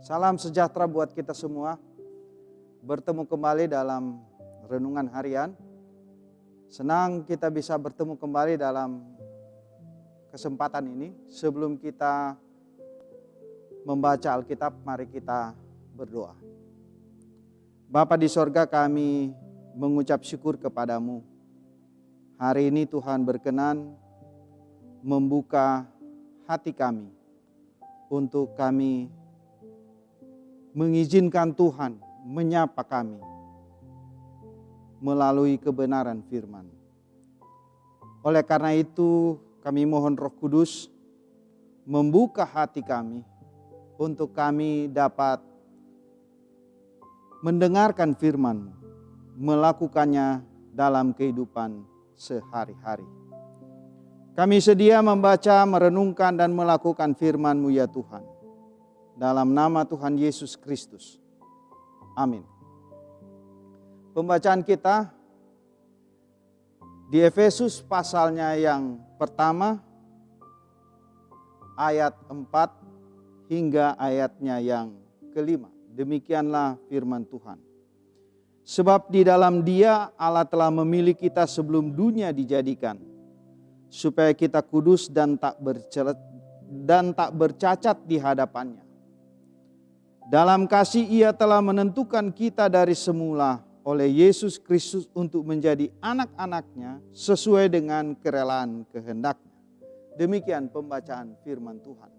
Salam sejahtera buat kita semua. Bertemu kembali dalam renungan harian. Senang kita bisa bertemu kembali dalam kesempatan ini. Sebelum kita membaca Alkitab, mari kita berdoa. Bapa di sorga, kami mengucap syukur kepadamu. Hari ini Tuhan berkenan membuka hati kami untuk kami mengizinkan Tuhan menyapa kami melalui kebenaran firman. Oleh karena itu kami mohon Roh Kudus membuka hati kami untuk kami dapat mendengarkan firman, melakukannya dalam kehidupan sehari-hari. Kami sedia membaca, merenungkan dan melakukan firman-Mu ya Tuhan. Dalam nama Tuhan Yesus Kristus. Amin. Pembacaan kita di Efesus pasalnya yang pertama, ayat 4 hingga ayatnya yang kelima. Demikianlah firman Tuhan. Sebab di dalam Dia Allah telah memilih kita sebelum dunia dijadikan, supaya kita kudus dan tak bercacat di hadapannya. Dalam kasih Ia telah menentukan kita dari semula oleh Yesus Kristus untuk menjadi anak-anak-Nya sesuai dengan kerelaan kehendak-Nya. Demikian pembacaan firman Tuhan.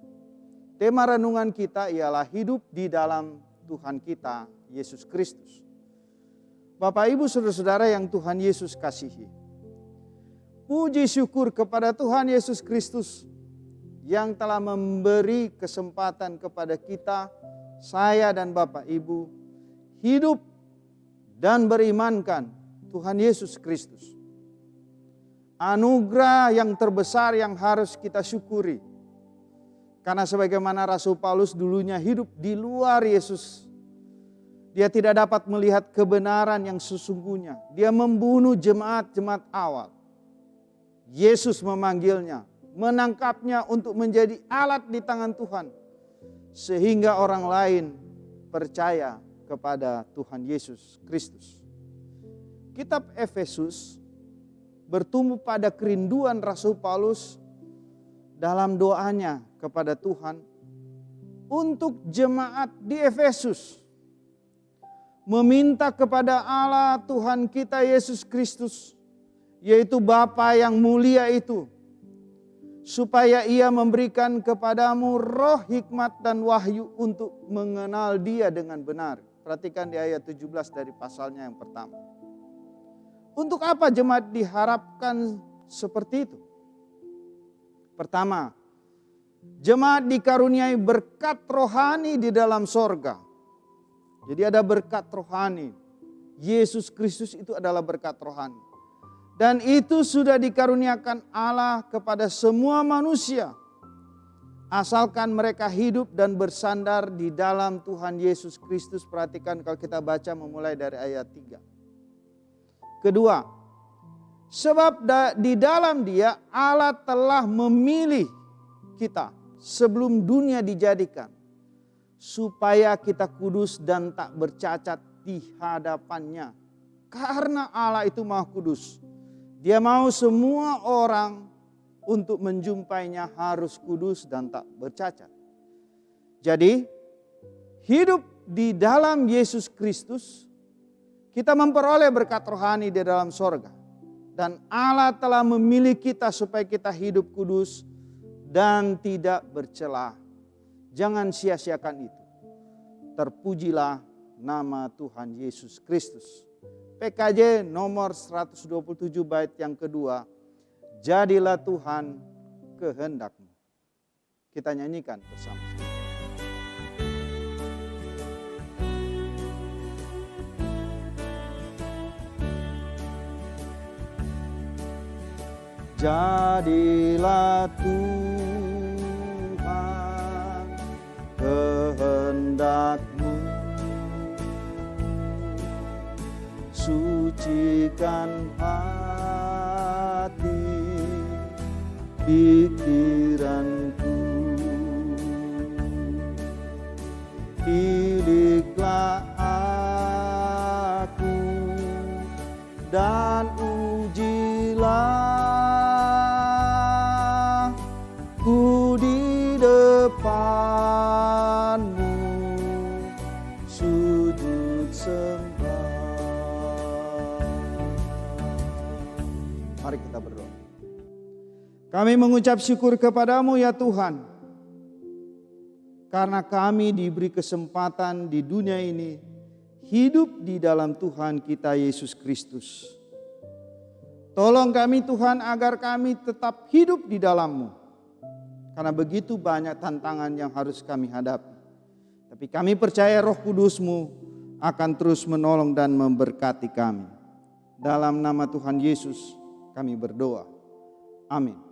Tema renungan kita ialah hidup di dalam Tuhan kita, Yesus Kristus. Bapak, Ibu, Saudara-saudara yang Tuhan Yesus kasihi. Puji syukur kepada Tuhan Yesus Kristus yang telah memberi kesempatan kepada kita, saya dan Bapak Ibu, hidup dan berimankan Tuhan Yesus Kristus. Anugerah yang terbesar yang harus kita syukuri. Karena sebagaimana Rasul Paulus dulunya hidup di luar Yesus, dia tidak dapat melihat kebenaran yang sesungguhnya. Dia membunuh jemaat-jemaat awal. Yesus memanggilnya, menangkapnya untuk menjadi alat di tangan Tuhan. Sehingga orang lain percaya kepada Tuhan Yesus Kristus. Kitab Efesus bertumbuh pada kerinduan Rasul Paulus dalam doanya kepada Tuhan untuk jemaat di Efesus. Meminta kepada Allah Tuhan kita Yesus Kristus, yaitu Bapa yang mulia itu, supaya Ia memberikan kepadamu roh hikmat dan wahyu untuk mengenal Dia dengan benar. Perhatikan di ayat 17 dari pasalnya yang pertama. Untuk apa jemaat diharapkan seperti itu? Pertama, jemaat dikaruniai berkat rohani di dalam sorga. Jadi ada berkat rohani. Yesus Kristus itu adalah berkat rohani. Dan itu sudah dikaruniakan Allah kepada semua manusia. Asalkan mereka hidup dan bersandar di dalam Tuhan Yesus Kristus. Perhatikan kalau kita baca memulai dari ayat 3. Kedua, sebab di dalam Dia Allah telah memilih kita sebelum dunia dijadikan. Supaya kita kudus dan tak bercacat di hadapannya. Karena Allah itu Maha Kudus. Dia mau semua orang untuk menjumpainya harus kudus dan tak bercacat. Jadi hidup di dalam Yesus Kristus, kita memperoleh berkat rohani di dalam sorga. Dan Allah telah memilih kita supaya kita hidup kudus dan tidak bercela. Jangan sia-siakan itu. Terpujilah nama Tuhan Yesus Kristus. PKJ nomor 127 bait yang kedua. Jadilah Tuhan kehendak-Mu. Kita nyanyikan bersama-sama. Jadilah Tuhan kehendak-Mu, sucikan hati pikiranku. Pilihlah aku dan ujilah ku di depanmu, sujud sembah. Mari kita berdoa. Kami mengucap syukur kepadamu ya Tuhan, karena kami diberi kesempatan di dunia ini hidup di dalam Tuhan kita Yesus Kristus. Tolong kami Tuhan agar kami tetap hidup di dalam-Mu. Karena begitu banyak tantangan yang harus kami hadapi. Tapi kami percaya Roh Kudus-Mu akan terus menolong dan memberkati kami. Dalam nama Tuhan Yesus kami berdoa. Amin.